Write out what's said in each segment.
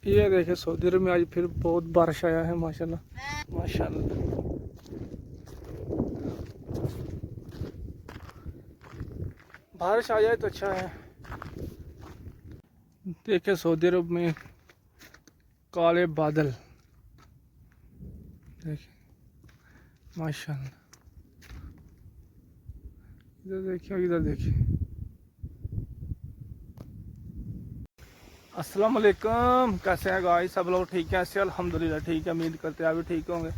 ये देखे सऊदी अरब में आज फिर बहुत बारिश आया है माशाल्लाह माशाल्लाह। बारिश आ जाए तो अच्छा है। देखे सऊदी अरब में काले बादल, देखिए माशाल्लाह। इधर देखिए, इधर देखिए। अस्सलाम वालेकुम, कैसे हैं गाइस? सब लोग ठीक हैं? ऐसे अल्हम्दुलिल्लाह ठीक है, उम्मीद करते हैं आप भी ठीक होंगे।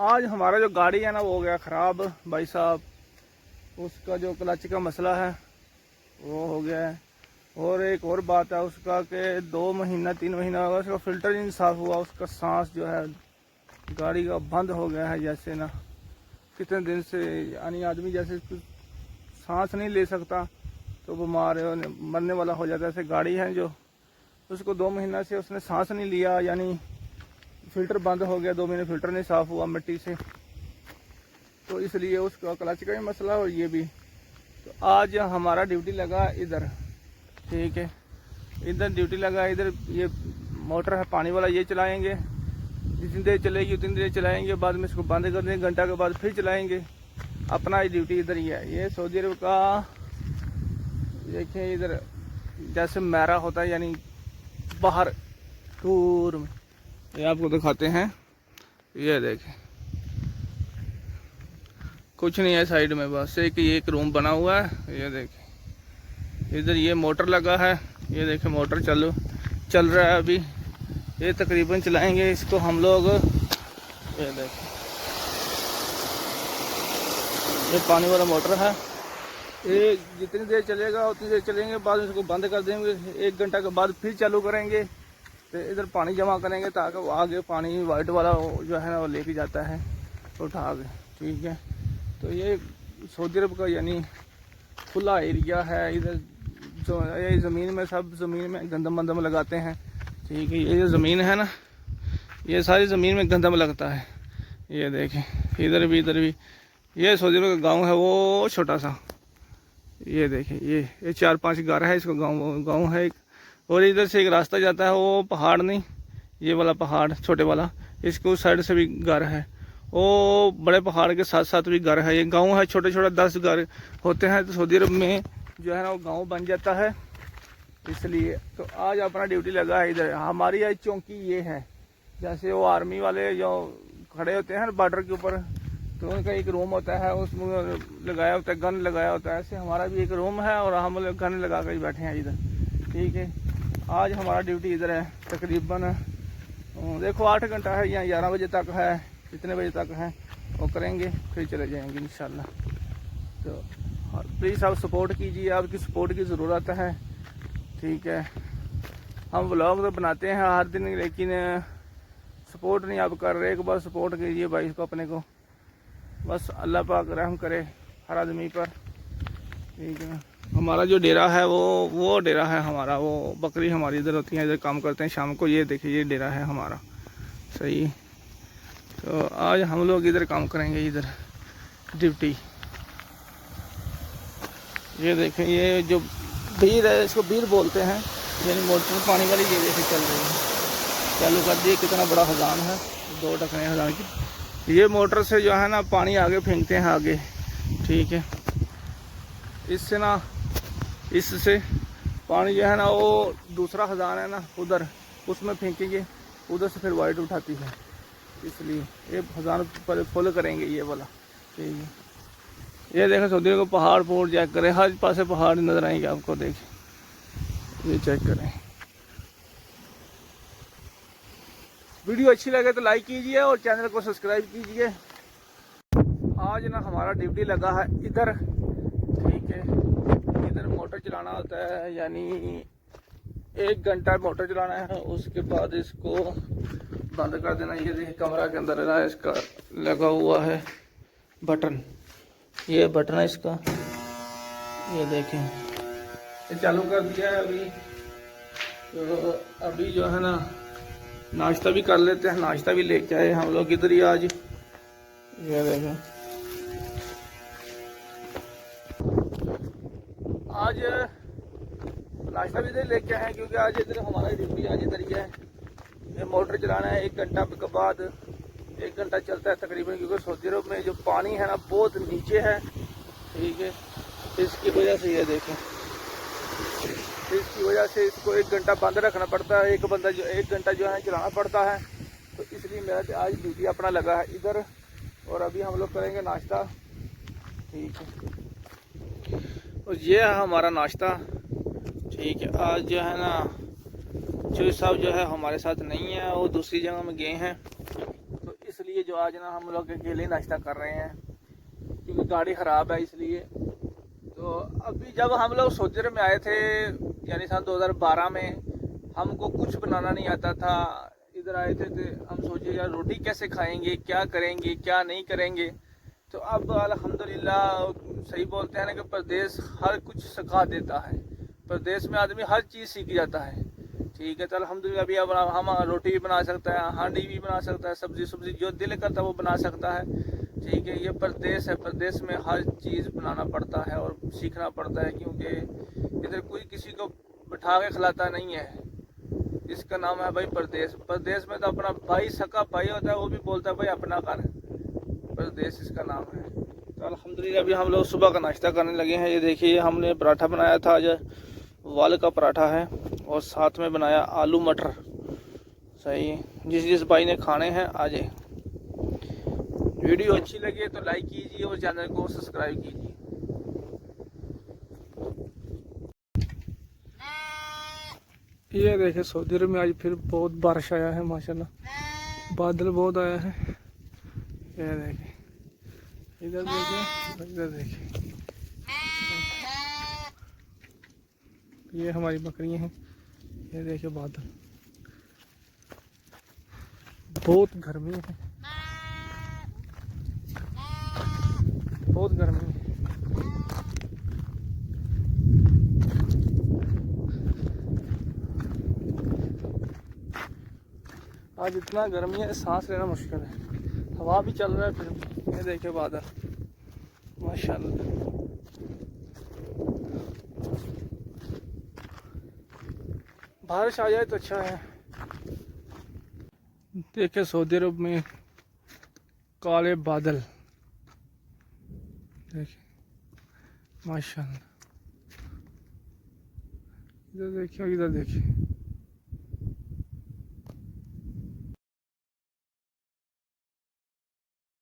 आज हमारा जो गाड़ी है ना वो हो गया ख़राब भाई साहब। उसका जो क्लच का मसला है वो हो गया है। और एक और बात है उसका कि 2 महीना 3 महीना होगा उसका फ़िल्टर ही नहीं साफ़ हुआ। उसका सांस जो है गाड़ी का बंद हो गया है, जैसे ना कितने दिन से, यानी आदमी जैसे सांस नहीं ले सकता तो बीमार मरने वाला हो जाता है। ऐसे गाड़ी है जो उसको 2 महीना से उसने सांस नहीं लिया, यानी फ़िल्टर बंद हो गया, 2 महीने फ़िल्टर नहीं साफ़ हुआ मिट्टी से, तो इसलिए उसका क्लच का भी मसला और ये भी। तो आज हमारा ड्यूटी लगा इधर, ठीक है, इधर ड्यूटी लगा। इधर ये मोटर है पानी वाला, ये चलाएंगे, जितनी देर चलेगी उतनी देर चलाएंगे, बाद में इसको बंद कर देंगे, घंटा के बाद फिर चलाएंगे। अपना ही ड्यूटी इधर ही है। ये सऊदी अरब का देखिए, इधर जैसे मैरा होता है, यानी बाहर टूर में, ये आपको दिखाते हैं। ये देखें कुछ नहीं है साइड में, बस एक रूम बना हुआ है। ये देखें इधर ये मोटर लगा है, ये देखें मोटर चल रहा है अभी। ये तकरीबन चलाएंगे इसको हम लोग। ये देखें ये पानी वाला मोटर है, ये जितनी देर चलेगा उतनी देर चलेंगे, बाद में इसको बंद कर देंगे। 1 घंटा के बाद फिर चालू करेंगे, तो इधर पानी जमा करेंगे ताकि वो आगे पानी वाइट वाला जो है ना वो लेके जाता है उठा के, ठीक है। तो ये सऊदी अरब का यानी खुला एरिया है। इधर जो ये ज़मीन में, सब ज़मीन में गंदम वंदम लगाते हैं, ठीक है। ये जो ज़मीन है ना, ये सारी ज़मीन में गंदम लगता है। ये देखें इधर भी ये सऊदी अरब का गाँव है वो छोटा सा। ये देखें ये 4-5 घर है, इसको गाँव है एक। और इधर से एक रास्ता जाता है, वो पहाड़ नहीं, ये वाला पहाड़ छोटे वाला, इसको उस साइड से भी घर है। वो बड़े पहाड़ के साथ साथ भी घर है। ये गांव है, छोटे छोटे 10 घर होते हैं, तो सऊदी अरब में जो है ना वो गांव बन जाता है, इसलिए। तो आज अपना ड्यूटी लगा है इधर। हमारी आज चौकी ये है, जैसे वो आर्मी वाले जो खड़े होते हैं बॉर्डर के ऊपर, तो उनका एक रूम होता है, उसमें लगाया होता है, गन लगाया होता है। ऐसे हमारा भी एक रूम है और हम लोग गन लगा कर बैठे हैं इधर, ठीक है। आज हमारा ड्यूटी इधर है तकरीबन, देखो 8 घंटा है या 11 बजे तक है, कितने बजे तक है वो करेंगे, फिर चले जाएंगे इंशाल्लाह। तो प्लीज़ आप सपोर्ट कीजिए, आपकी सपोर्ट की ज़रूरत है, ठीक है। हम व्लॉग तो बनाते हैं हर दिन, लेकिन सपोर्ट नहीं आप कर रहे। एक बार सपोर्ट कीजिए भाई को, अपने को, बस अल्लाह पाक रहम करे हर आदमी पर, ठीक है। हमारा जो डेरा है वो डेरा है हमारा, वो बकरी हमारी इधर होती है, इधर काम करते हैं शाम को। ये देखिए ये डेरा है हमारा, सही। तो आज हम लोग इधर काम करेंगे, इधर ड्यूटी। ये देखें ये जो बीर है, इसको बीर बोलते हैं, यानी मोटर पानी वाली, ये देखिए चल रही है, चालू कर दिए। कितना बड़ा खजान है, 2 ढकने खजान की। ये मोटर से जो है ना पानी आगे फेंकते हैं आगे, ठीक है। इससे ना, इससे पानी जो है ना वो दूसरा खजान है ना उधर, उसमें फेंकेंगे, उधर से फिर वाइट उठाती है, इसलिए ये खजान पर फुल करेंगे ये वाला, ठीक है। ये देखें सऊदी को पहाड़ चेक करें, हर पासे पहाड़ नजर आएंगे आपको, देखें ये चेक करें। वीडियो अच्छी लगे तो लाइक कीजिए और चैनल को सब्सक्राइब कीजिए। आज ना हमारा ड्यूटी लगा है इधर, ठीक है। इधर मोटर चलाना होता है, यानी 1 घंटा मोटर चलाना है, उसके बाद इसको बंद कर देना। ये देखिए कमरा के अंदर ना इसका लगा हुआ है बटन, ये बटन है इसका, ये देखें ये चालू कर दिया है अभी। तो अभी जो है ना नाश्ता भी कर लेते हैं, नाश्ता भी लेके आए हम लोग इधर ही आज। ये देखें आज नाश्ता भी इधर लेके आए हैं क्योंकि आज इधर हमारा ड्यूटी आज इधर ही है। ये मोटर चलाना है 1 घंटा के बाद, 1 घंटा चलता है तकरीबन, क्योंकि सऊदी अरब में जो पानी है ना बहुत नीचे है, ठीक है। इसकी वजह से ये देखें, इसकी वजह से इसको 1 घंटा बंद रखना पड़ता है, 1 घंटा जो है चलाना पड़ता है। तो इसलिए मेरा आज ड्यूटी अपना लगा है इधर। और अभी हम लोग करेंगे नाश्ता, ठीक है। और ये है हमारा नाश्ता, ठीक है। आज जो है ना चौधरी साहब जो है हमारे साथ नहीं है, वो दूसरी जगह में गए हैं, तो इसलिए जो आज ना हम लोग अकेले नाश्ता कर रहे हैं क्योंकि गाड़ी ख़राब है इसलिए। तो अभी जब हम लोग सऊदी अरब में आए थे यानी सन 2012 में, हमको कुछ बनाना नहीं आता था। इधर आए थे हम सोचे यार रोटी कैसे खाएंगे, क्या करेंगे क्या नहीं करेंगे। तो अब अल्हम्दुलिल्लाह सही बोलते हैं ना कि परदेश हर कुछ सिखा देता है, परदेश में आदमी हर चीज़ सीख जाता है, ठीक है। तो अल्हम्दुलिल्लाह अभी अब हम रोटी भी बना सकता है, हांडी भी बना सकता है, सब्जी जो दिल करता है वो बना सकता है, ठीक है। ये परदेश है, परदेश में हर चीज़ बनाना पड़ता है और सीखना पड़ता है, क्योंकि इधर कोई किसी को बिठा के खिलाता नहीं है। इसका नाम है भाई परदेश। परदेश में तो अपना भाई सका भाई होता है, वो भी बोलता है भाई अपना कर, परदेश इसका नाम है। तो अल्हम्दुलिल्लाह अभी हम लोग सुबह का नाश्ता करने लगे हैं। ये देखिए हमने पराठा बनाया था, आज वाल का पराठा है, और साथ में बनाया आलू मटर। सही है, जिस भाई ने खाने हैं आ जाए। वीडियो अच्छी लगे तो लाइक कीजिए और चैनल को सब्सक्राइब कीजिए। ये देखिए सऊदी अरब में आज फिर बहुत बारिश आया है माशाल्लाह, बादल बहुत आया है। ये देखिए, इधर देखिए, इधर देखिए, ये हमारी बकरियां हैं। ये देखिए बादल, बहुत गर्मी है, बहुत गर्मी है। आज इतना गर्मी है सांस लेना मुश्किल है, हवा भी चल रहा है फिर भी। ये देखिए बादल माशाल्लाह, बारिश आ जाए तो अच्छा है। देखिए सऊदी अरब में काले बादल, देखिए माशाल्लाह। इधर देखिए, इधर देखिए।